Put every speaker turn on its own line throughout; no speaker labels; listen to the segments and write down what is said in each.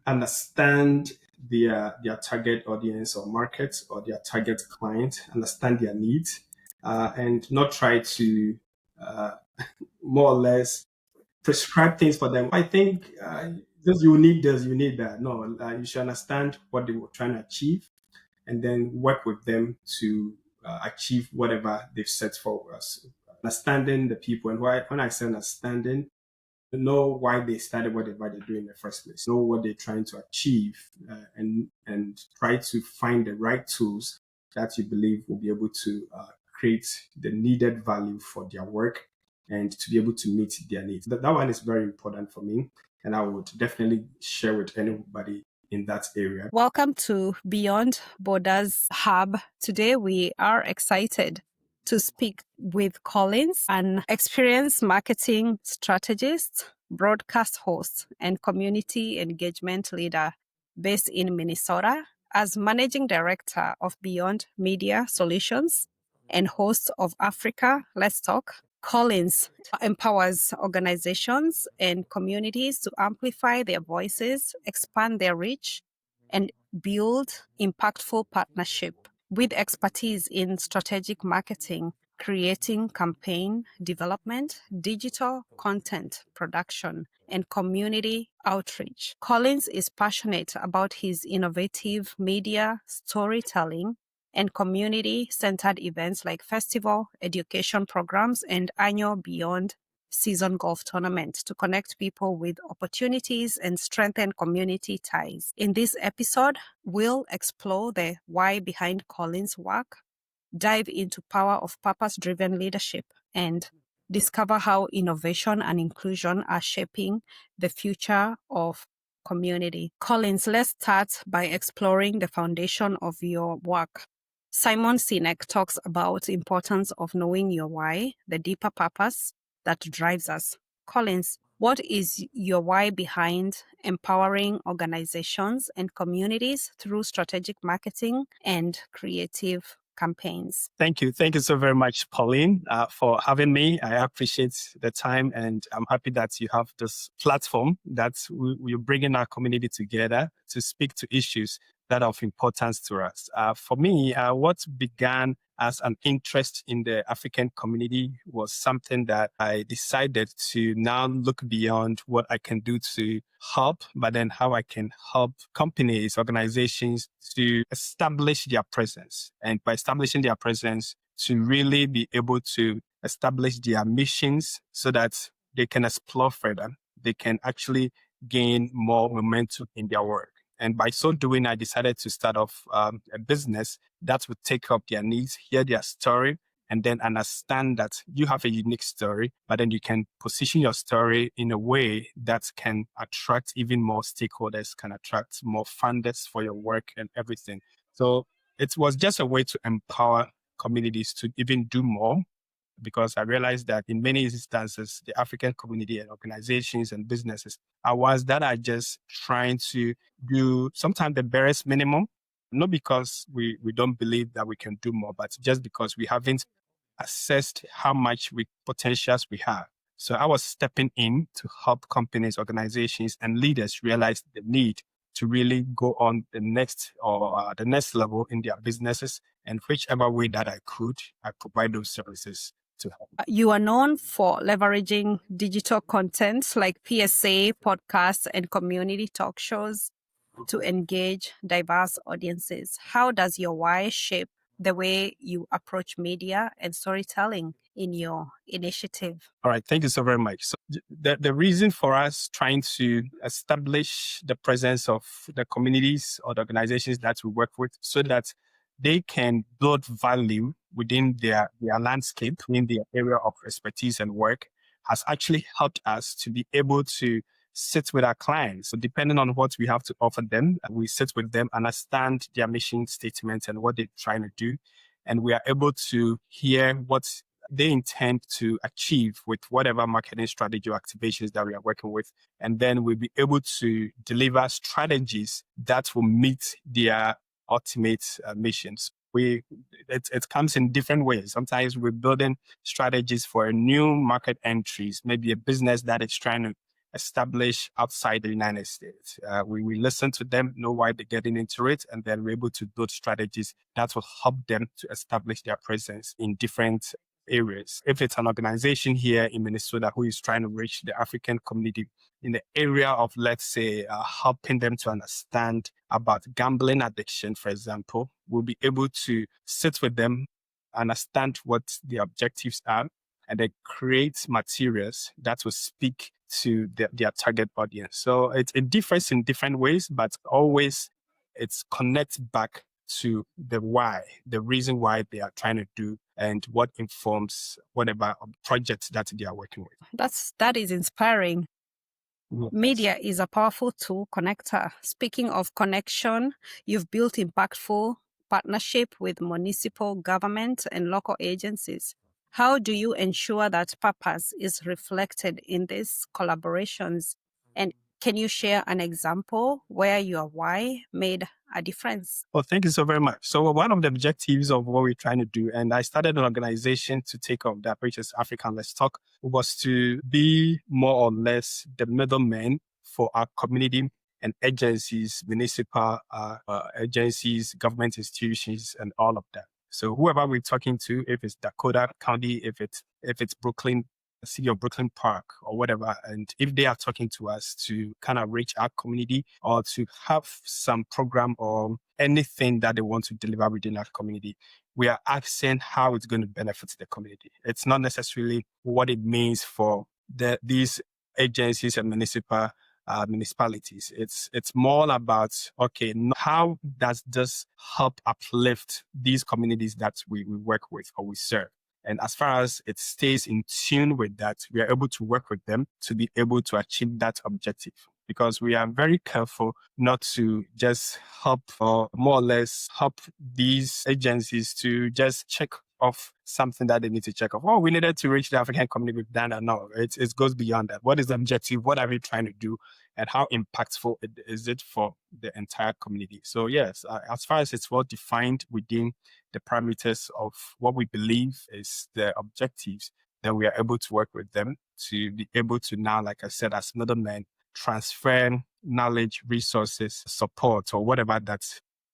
understand their target audience or market or their target client, understand their needs, and not try to uh, more or less prescribe things for them. I think just you need this, you need that. No, you should understand what they were trying to achieve and then work with them to achieve whatever they've set for us. Understanding the people, and why when I say understanding, know why they started whatever they do in the first place, know what they're trying to achieve, and try to find the right tools that you believe will be able to create the needed value for their work and to be able to meet their needs. That one is very important for me, and I would definitely share with anybody in that area.
Welcome to Beyond Borders Hub. Today we are excited to speak with Collins, an experienced marketing strategist, broadcast host, and community engagement leader based in Minnesota. As managing director of Beyond Media Solutions and host of Africa Let's Talk, Collins empowers organizations and communities to amplify their voices, expand their reach, and build impactful partnership. With expertise in strategic marketing, creating campaign development, digital content production, and community outreach. Collins is passionate about his innovative media storytelling and community-centered events like festival, education programs, and annual Beyond Season Golf Tournament to connect people with opportunities and strengthen community ties. In this episode, we'll explore the why behind Collins' work, dive into power of purpose-driven leadership, and discover how innovation and inclusion are shaping the future of community. Collins, let's start by exploring the foundation of your work. Simon Sinek talks about the importance of knowing your why, the deeper purpose that drives us. Collins, what is your why behind empowering organizations and communities through strategic marketing and creative campaigns?
Thank you. Thank you so very much, Pauline, for having me. I appreciate the time, and I'm happy that you have this platform that we're bringing our community together to speak to issues that are of importance to us. For me, what began as an interest in the African community was something that I decided to now look beyond what I can do to help, but then how I can help companies, organizations to establish their presence. And by establishing their presence, to really be able to establish their missions so that they can explore further. They can actually gain more momentum in their work. And by so doing, I decided to start off a business that would take up their needs, hear their story, and then understand that you have a unique story, but then you can position your story in a way that can attract even more stakeholders, can attract more funders for your work and everything. So it was just a way to empower communities to even do more, because I realized that in many instances, the African community and organizations and businesses are ones that are just trying to do sometimes the barest minimum, not because we don't believe that we can do more, but just because we haven't assessed how much potentials we have. So I was stepping in to help companies, organizations, and leaders realize the need to really go on the next level in their businesses, and whichever way that I could, I provide those services to help.
You are known for leveraging digital content like PSA, podcasts, and community talk shows to engage diverse audiences. How does your why shape the way you approach media and storytelling in your initiative?
All right. Thank you so very much. So the reason for us trying to establish the presence of the communities or the organizations that we work with so that they can build value within their landscape, in their area of expertise and work, has actually helped us to be able to sit with our clients. So depending on what we have to offer them, we sit with them, understand their mission statement and what they're trying to do. And we are able to hear what they intend to achieve with whatever marketing strategy or activations that we are working with. And then we'll be able to deliver strategies that will meet their ultimate missions. It comes in different ways. Sometimes we're building strategies for new market entries, maybe a business that is trying to establish outside the United States. We listen to them, know why they're getting into it, and then we're able to build strategies that will help them to establish their presence in different areas. If it's an organization here in Minnesota who is trying to reach the African community in the area of, let's say, helping them to understand about gambling addiction, for example, we'll be able to sit with them, understand what the objectives are, and then create materials that will speak to their target audience. So it differs in different ways, but always it's connect back to the why, the reason why they are trying to do and what informs whatever project that they are working with.
That is inspiring.
Yes.
Media is a powerful tool connector. Speaking of connection, you've built impactful partnership with municipal government and local agencies. How do you ensure that purpose is reflected in these collaborations? And can you share an example where your why made a difference?
Well, thank you so very much. So one of the objectives of what we're trying to do, and I started an organization to take up that, which is African Let's Talk, was to be more or less the middleman for our community and agencies, municipal agencies, government institutions, and all of that. So whoever we're talking to, if it's Dakota County, if it's Brooklyn, the city of Brooklyn Park or whatever, and if they are talking to us to kind of reach our community or to have some program or anything that they want to deliver within our community, we are asking how it's going to benefit the community. It's not necessarily what it means for these agencies and municipalities. It's more about, okay, how does this help uplift these communities that we work with or we serve? And as far as it stays in tune with that, we are able to work with them to be able to achieve that objective. Because we are very careful not to just help or more or less help these agencies to just check off something that they need to check off. Oh, we needed to reach the African community with that. No, it goes beyond that. What is the objective? What are we trying to do? And how impactful is it for the entire community? So yes, as far as it's well defined within the parameters of what we believe is the objectives, then we are able to work with them to be able to now, like I said, as middlemen, transfer knowledge, resources, support, or whatever that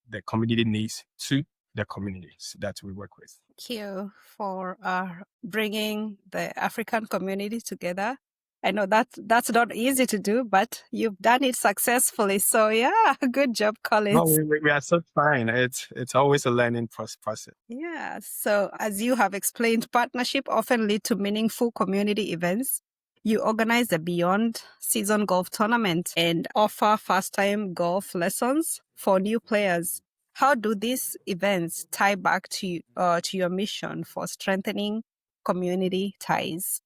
the community needs to the communities that we work with.
Thank you for bringing the African community together. I know that's not easy to do, but you've done it successfully. So yeah, good job, Collins.
No, we are so fine. It's always a learning process.
Yeah. So as you have explained, partnership often lead to meaningful community events. You organize the Beyond Season Golf Tournament and offer first-time golf lessons for new players. How do these events tie back to your mission for strengthening community ties?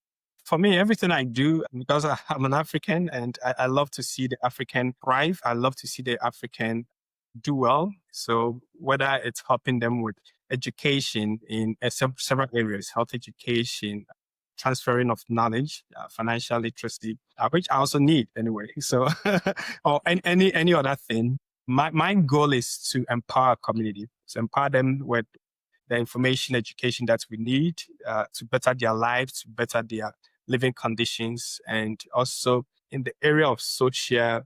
For me, everything I do, because I'm an African and I love to see the African thrive, I love to see the African do well. So whether it's helping them with education in several areas, health education, transferring of knowledge, financial literacy, which I also need anyway. So, or any other thing. My goal is to empower community, to empower them with the information, education that we need to better their lives, to better their living conditions, and also in the area of social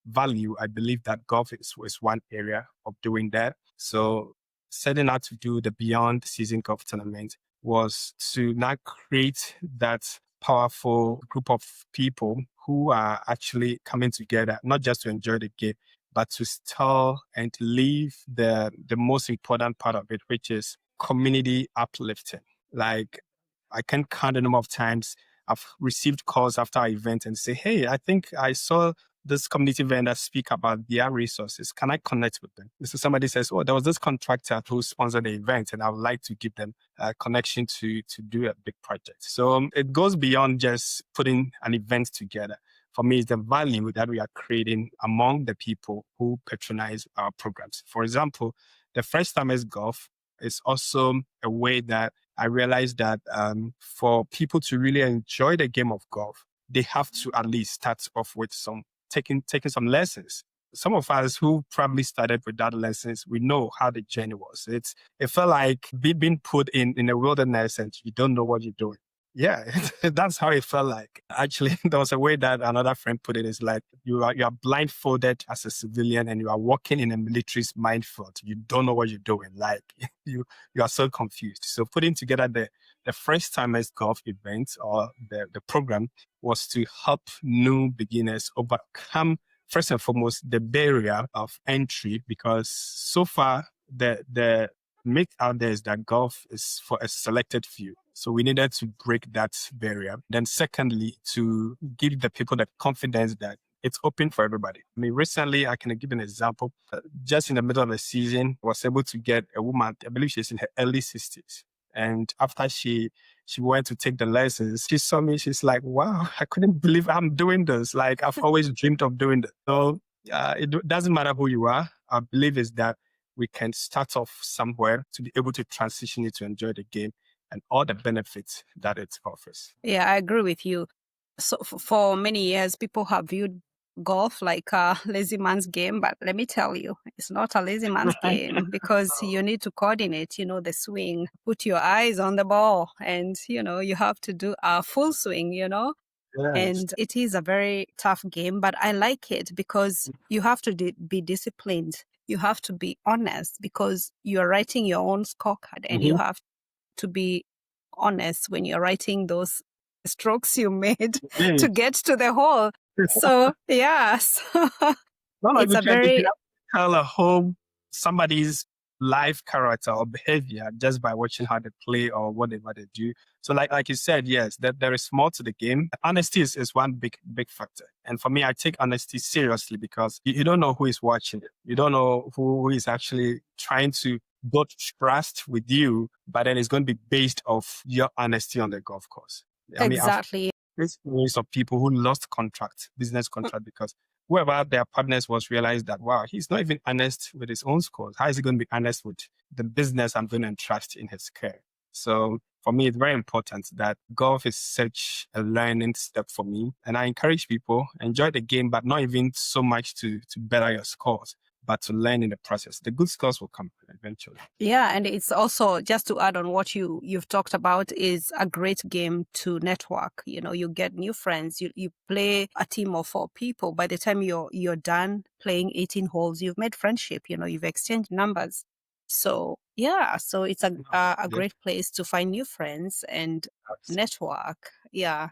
value. I believe that golf is one area of doing that. So setting out to do the Beyond Season Golf Tournament was to now create that powerful group of people who are actually coming together, not just to enjoy the game, but to tell and leave the most important part of it, which is community uplifting. Like, I can't count the number of times I've received calls after our event and say, hey, I think I saw this community vendor speak about their resources. Can I connect with them? So somebody says, oh, there was this contractor who sponsored the event and I would like to give them a connection to do a big project. So it goes beyond just putting an event together. For me, it's the value that we are creating among the people who patronize our programs. For example, the First Timers Golf is also a way that I realized that for people to really enjoy the game of golf, they have to at least start off with taking some lessons. Some of us who probably started without lessons, we know how the journey was. It felt like being put in a wilderness and you don't know what you're doing. Yeah, that's how it felt like. Actually, there was a way that another friend put it. Is like you are blindfolded as a civilian and you are walking in a military's minefield. You don't know what you're doing. Like you are so confused. So putting together the first timers golf event or the program was to help new beginners overcome first and foremost the barrier of entry, because so far the myth out there is that golf is for a selected few. So we needed to break that barrier. Then secondly, to give the people the confidence that it's open for everybody. I mean, recently, I can give an example. Just in the middle of the season, I was able to get a woman, I believe she's in her early 60s. And after she went to take the lessons, she saw me, she's like, wow, I couldn't believe I'm doing this. Like, I've always dreamed of doing this. So it doesn't matter who you are. I believe is that we can start off somewhere to be able to transition it to enjoy the game and all the benefits that it offers.
Yeah, I agree with you. So for many years, people have viewed golf like a lazy man's game, but let me tell you, it's not a lazy man's game because you need to coordinate, the swing, put your eyes on the ball, and, you have to do a full swing,
Yes.
and it is a very tough game, but I like it because you have to be disciplined. You have to be honest because you're writing your own scorecard and you have to be honest when you're writing those strokes you made to get to the hole. So, yeah, so
No,
it's a
you
very,
can tell a whole somebody's life character or behavior just by watching how they play or whatever they do. So like you said, yes, that there is more to the game. Honesty is one big factor. And for me, I take honesty seriously because you don't know who is watching it. You don't know who is actually trying to build trust with you, but then it's going to be based off your honesty on the golf course. I mean, I've
exactly.
stories of people who lost business contract, because whoever their partners was realized that, wow, he's not even honest with his own scores. How is he going to be honest with the business I'm going to entrust in his care? So for me, it's very important that golf is such a learning step for me. And I encourage people, enjoy the game, but not even so much to better your scores, but to learn in the process. The good scores will come eventually.
Yeah, and it's also, just to add on what you've talked about, is a great game to network. You get new friends. You play a team of 4 people. By the time you're done playing 18 holes, you've made friendship. You've exchanged numbers. So yeah, so it's a
Yeah,
great place to find new friends and network. Yeah.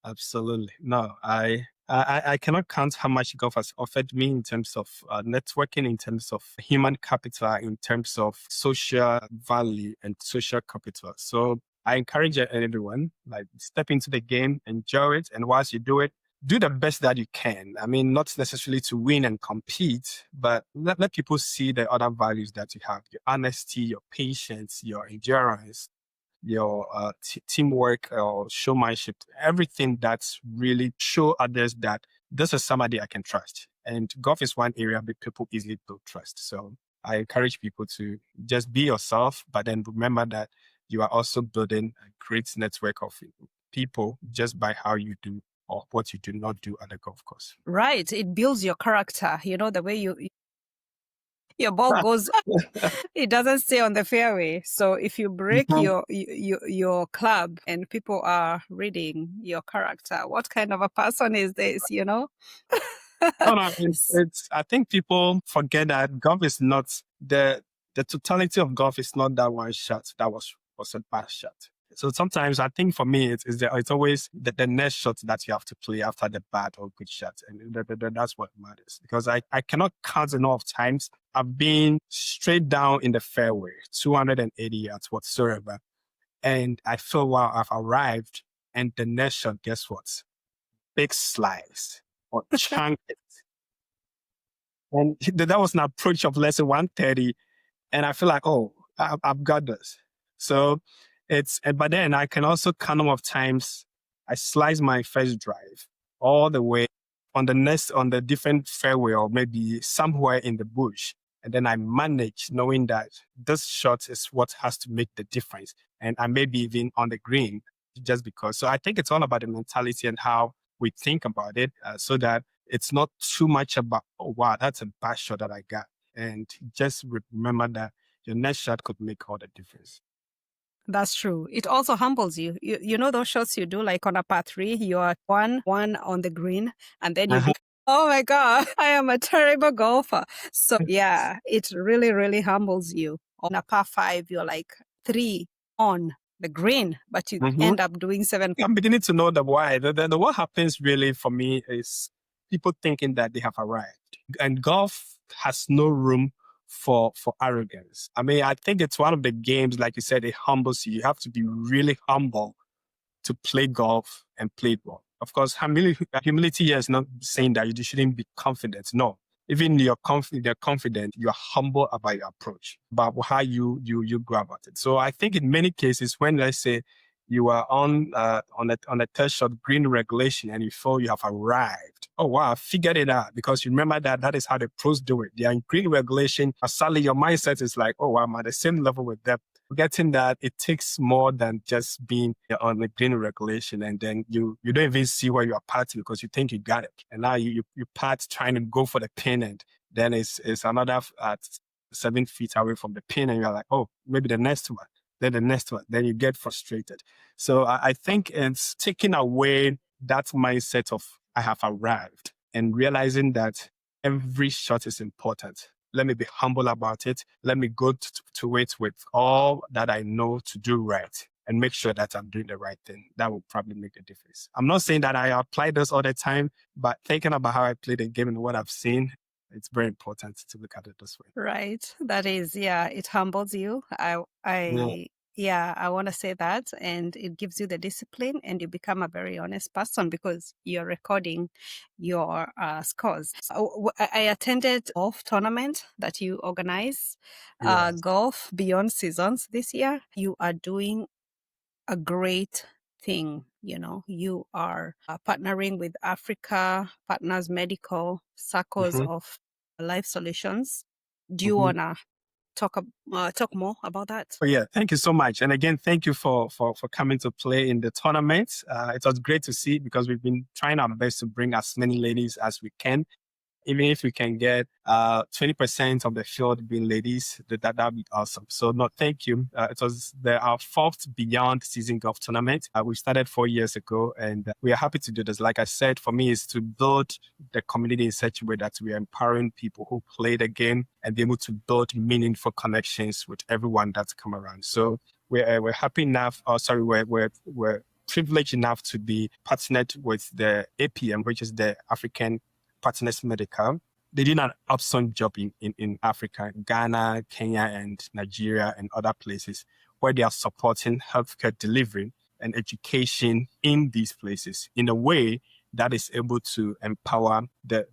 absolutely. No, I cannot count how much golf has offered me in terms of networking, in terms of human capital, in terms of social value and social capital. So I encourage everyone, like, step into the game, enjoy it, and whilst you do the best that you can. I mean, not necessarily to win and compete, but let people see the other values that you have: your honesty, your patience, your endurance, your teamwork or showmanship, everything that's really show others that this is somebody I can trust. And golf is one area that people easily build trust. So I encourage people to just be yourself, but then remember that you are also building a great network of people just by how you do or what you do not do at the golf course.
Right. It builds your character. The way your ball goes, it doesn't stay on the fairway. So if you break your club and people are reading your character, what kind of a person is this?
No, no, I think people forget that golf is not the totality of golf is not that one shot that was a bad shot. So sometimes I think for me, it's always the next shot that you have to play after the bad or good shot. And that's what matters, because I cannot count enough times I've been straight down in the fairway, 280 yards whatsoever. And I feel, wow, I've arrived. And the next shot, guess what? Big slice or chunk. And that was an approach of less than 130. And I feel like, oh, I've got this. So but then I can also count number of times I slice my first drive all the way on the different fairway or maybe somewhere in the bush. And then I manage knowing that this shot is what has to make the difference. And I may be even on the green just because. So I think it's all about the mentality and how we think about it, so that it's not too much about, oh, wow, that's a bad shot that I got. And just remember that your next shot could make all the difference.
That's true. It also humbles you. You know those shots you do like on a par three, you are one on the green, and then you
Uh-huh.
oh my God, I am a terrible golfer. So yeah, it really, really humbles you. On a par five, you're like three on the green, but you
Mhm.
end up doing seven.
I'm beginning to know the why. What happens really for me is people thinking that they have arrived. And golf has no room for arrogance. I mean, I think it's one of the games, like you said, it humbles you. You have to be really humble to play golf and play it well. Of course, humility here is not saying that you shouldn't be confident. No. Even you're confident, you're humble about your approach, about how you go about it. So I think in many cases, when let's say you are on a third shot green regulation and you feel you have arrived. Oh wow, I figured it out, because you remember that is how the pros do it. They are in green regulation. Suddenly your mindset is like, oh wow, I'm at the same level with them. Forgetting that it takes more than just being on the green regulation, and then you don't even see where you are parting because you think you got it, and now you part trying to go for the pin, and then it's another 7 feet away from the pin, and you're like, oh, maybe the next one, then the next one, then you get frustrated. So I think it's taking away that mindset of I have arrived and realizing that every shot is important. Let me be humble about it. Let me go to it with all that I know to do right and make sure that I'm doing the right thing. That will probably make a difference. I'm not saying that I apply this all the time, but thinking about how I play the game and what I've seen, it's very important to look at it this way.
Right. That is, yeah, it humbles you.
Yeah.
Yeah, I want to say that. And it gives you the discipline and you become a very honest person because you're recording your scores. I attended golf tournament that you organize,
Yes.
Golf Beyond Seasons this year. You are doing a great thing. You know, you are partnering with Africa Partners Medical Circles
Mhm.
of Life Solutions. Do you
Mhm.
wanna talk more about that?
Oh, yeah, thank you so much. And again, thank you for coming to play in the tournament. It was great to see, because we've been trying our best to bring as many ladies as we can. Even if we can get 20% of the field being ladies, that'd be awesome. So no, thank you. It was our fourth Beyond Season Golf Tournament. We started 4 years ago, and we are happy to do this. Like I said, for me, is to build the community in such a way that we are empowering people who play the game and be able to build meaningful connections with everyone that's come around. So we're happy enough. Oh, sorry, we're privileged enough to be partnered with the APM, which is the African Partners Medical. They did an awesome job in Africa, Ghana, Kenya, and Nigeria, and other places where they are supporting healthcare delivery and education in these places in a way that is able to empower the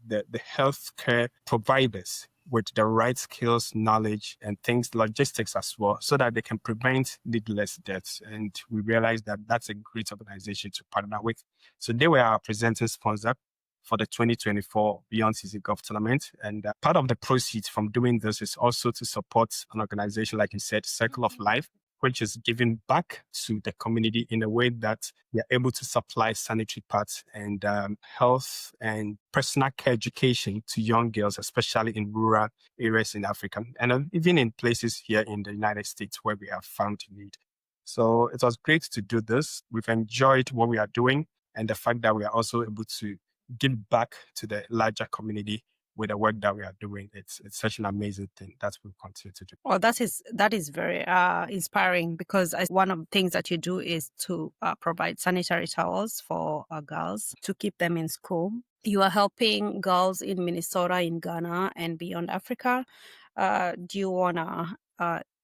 healthcare providers with the right skills, knowledge, and things, logistics as well, so that they can prevent needless deaths. And we realized that that's a great organization to partner with. So they were our presenting sponsor for the 2024 Beyond Season Golf Tournament. And part of the proceeds from doing this is also to support an organization, like you said, Circle of Life, which is giving back to the community in a way that we are able to supply sanitary pads and health and personal care education to young girls, especially in rural areas in Africa, and even in places here in the United States where we have found need. So it was great to do this. We've enjoyed what we are doing, and the fact that we are also able to give back to the larger community with the work that we are doing. It's such an amazing thing that we'll continue to do.
Well, that is very inspiring because one of the things that you do is to provide sanitary towels for girls to keep them in school. You are helping girls in Minnesota, in Ghana, and beyond Africa. Do you wanna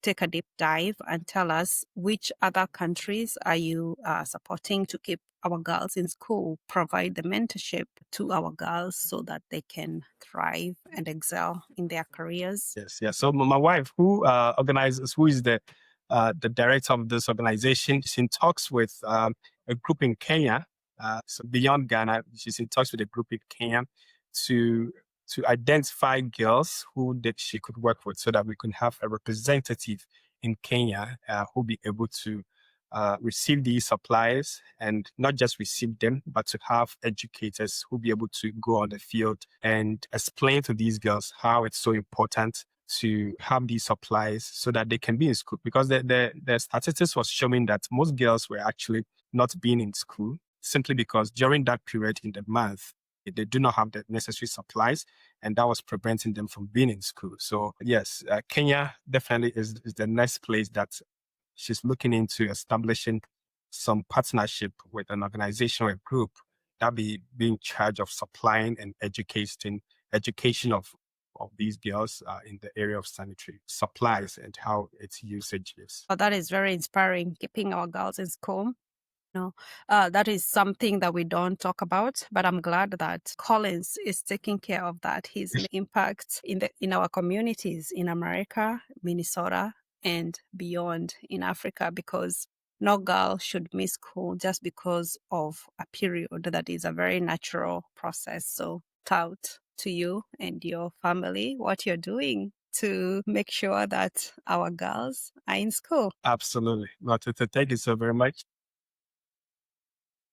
take a deep dive and tell us which other countries are you supporting to keep our girls in school, provide the mentorship to our girls so that they can thrive and excel in their careers?
Yes. So my wife, who organizes, who is the director of this organization, is in talks with a group in Kenya. So beyond Ghana, she's in talks with a group in Kenya to identify girls who that she could work with, so that we can have a representative in Kenya who be able to receive these supplies, and not just receive them, but to have educators who be able to go on the field and explain to these girls how it's so important to have these supplies so that they can be in school. Because the statistics was showing that most girls were actually not being in school simply because during that period in the month, they do not have the necessary supplies, and that was preventing them from being in school. So yes, Kenya definitely is the next place that she's looking into establishing some partnership with an organization or a group that be in charge of supplying and education of these girls in the area of sanitary supplies and how its usage is.
Oh, that is very inspiring, keeping our girls in school. No, that is something that we don't talk about, but I'm glad that Collins is taking care of that. His impact in our communities in America, Minnesota, and beyond in Africa, because no girl should miss school just because of a period that is a very natural process. So, tout to you and your family what you're doing to make sure that our girls are in school.
Absolutely. Well, thank you so very much.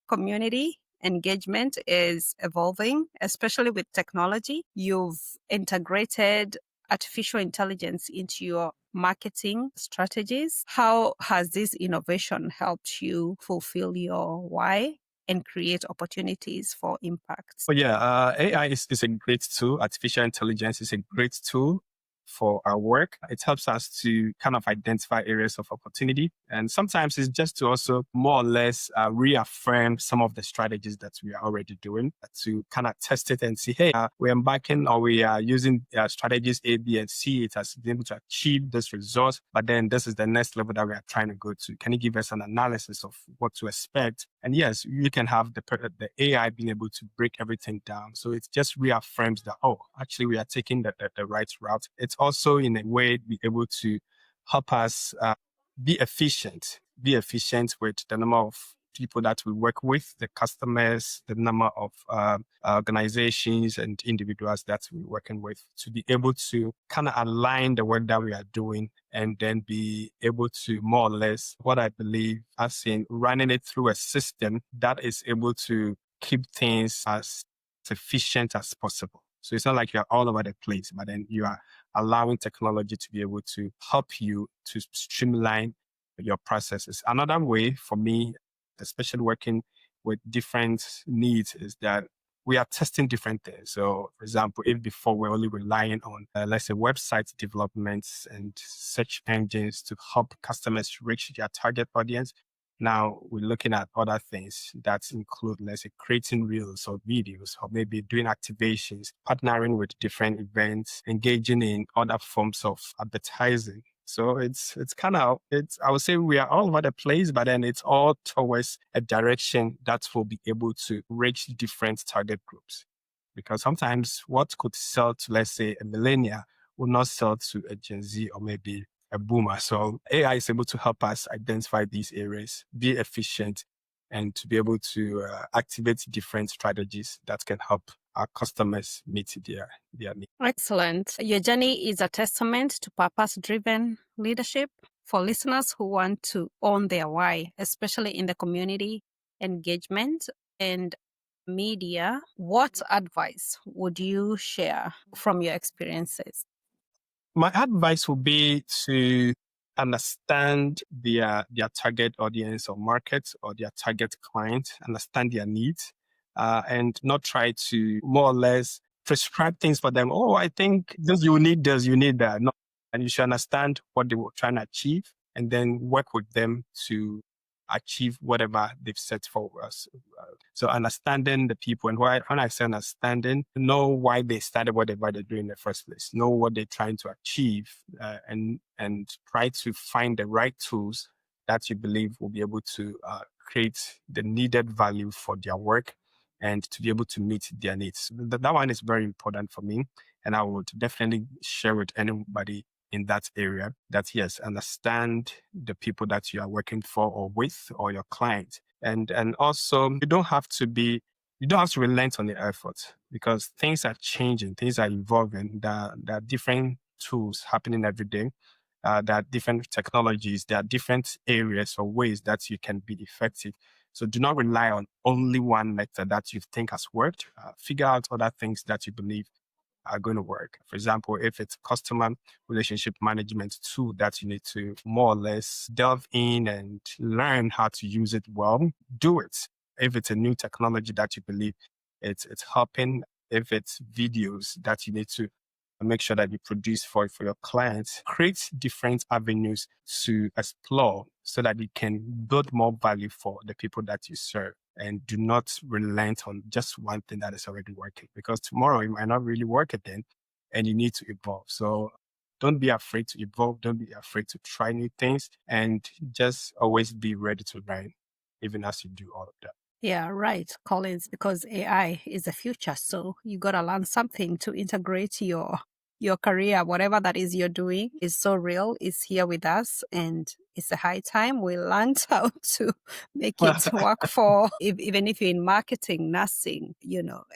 Community engagement is evolving, especially with technology. You've integrated artificial intelligence into your marketing strategies. How has this innovation helped you fulfill your why and create opportunities for impact?
Well, yeah, AI is a great tool. Artificial intelligence is a great tool for our work. It helps us to kind of identify areas of opportunity. And sometimes it's just to also more or less reaffirm some of the strategies that we are already doing to kind of test it and see, hey, we're embarking or we are using strategies A, B, and C. It has been able to achieve this result, but then this is the next level that we are trying to go to. Can you give us an analysis of what to expect? And yes, you can have the AI being able to break everything down. So it just reaffirms that, oh, actually, we are taking the right route. It's also, in a way, be able to help us be efficient with the number of people that we work with, the customers, the number of organizations and individuals that we're working with, to be able to kind of align the work that we are doing and then be able to more or less, what I believe, as in running it through a system that is able to keep things as efficient as possible. So it's not like you're all over the place, but then you are allowing technology to be able to help you to streamline your processes. Another way for me, especially working with different needs, is that we are testing different things. So, for example, if before we're only relying on, let's say, website developments and search engines to help customers reach their target audience, now we're looking at other things that include, let's say, creating reels or videos, or maybe doing activations, partnering with different events, engaging in other forms of advertising. So it's kind of, I would say we are all over the place, but then it's all towards a direction that will be able to reach different target groups. Because sometimes what could sell to, let's say, a millennial will not sell to a Gen Z or maybe a boomer. So AI is able to help us identify these areas, be efficient, and to be able to activate different strategies that can help our customers meet their needs.
Excellent. Your journey is a testament to purpose-driven leadership for listeners who want to own their why, especially in the community engagement and media. What advice would you share from your experiences?
My advice would be to understand their target audience or market or their target client, understand their needs, and not try to more or less prescribe things for them. Oh, I think you need this, you need that. No. And you should understand what they were trying to achieve and then work with them to achieve whatever they've set for us. So understanding the people, and when I say understanding, know why they started whatever they're doing in the first place, know what they're trying to achieve, and try to find the right tools that you believe will be able to create the needed value for their work and to be able to meet their needs. That one is very important for me, and I would definitely share with anybody in that area that yes, understand the people that you are working for or with or your client. And also you don't have to relent on the effort because things are changing, things are evolving. There are different tools happening every day. There are different technologies, there are different areas or ways that you can be effective. So do not rely on only one method that you think has worked. Figure out other things that you believe are going to work. For example, if it's customer relationship management tool that you need to more or less delve in and learn how to use it well, do it. If it's a new technology that you believe it's helping, if it's videos that you need to make sure that you produce for your clients, create different avenues to explore so that you can build more value for the people that you serve. And do not relent on just one thing that is already working, because tomorrow it might not really work again and you need to evolve. So don't be afraid to evolve. Don't be afraid to try new things, and just always be ready to learn, even as you do all of that.
Yeah, right, Collins, because AI is the future. So you got to learn something to integrate your career. Whatever that is you're doing is so real, is here with us. And it's a high time we learned how to make it work for, even if you're in marketing, nursing,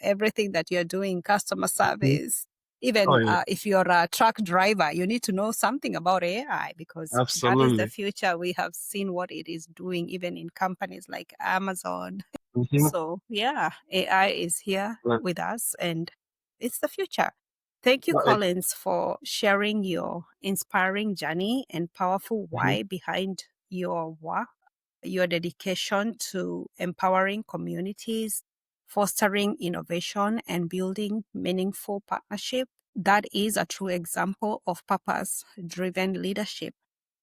everything that you're doing, customer
Mhm.
service. Even
Oh, yeah.
if you're a truck driver, you need to know something about AI, because that is the
Absolutely.
future. We have seen what it is doing, even in companies like Amazon.
Mhm.
So, yeah, AI is here
Well,
with us and it's the future. Thank you,
well, it-
Collins, for sharing your inspiring journey and powerful
mhm.
why behind your work, your dedication to empowering communities, fostering innovation, and building meaningful partnership. That is a true example of purpose driven leadership.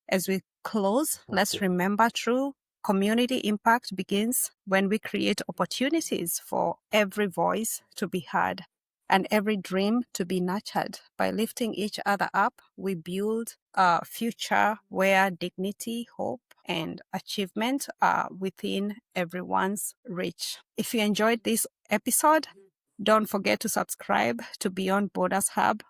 As we close, let's remember true community impact begins when we create opportunities for every voice to be heard and every dream to be nurtured. By lifting each other up, we build a future where dignity, hope, and achievement are within everyone's reach. If you enjoyed this episode, don't forget to subscribe to Beyond Borders Hub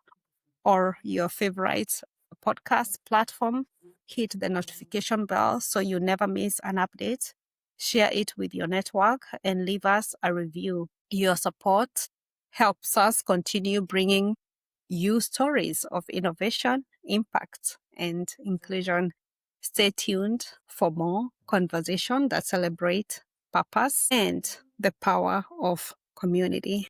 or your favorite podcast platform. Hit the notification bell so you never miss an update. Share it with your network and leave us a review. Your support helps us continue bringing you stories of innovation, impact, and inclusion. Stay tuned for more conversation that celebrate purpose and the power of community.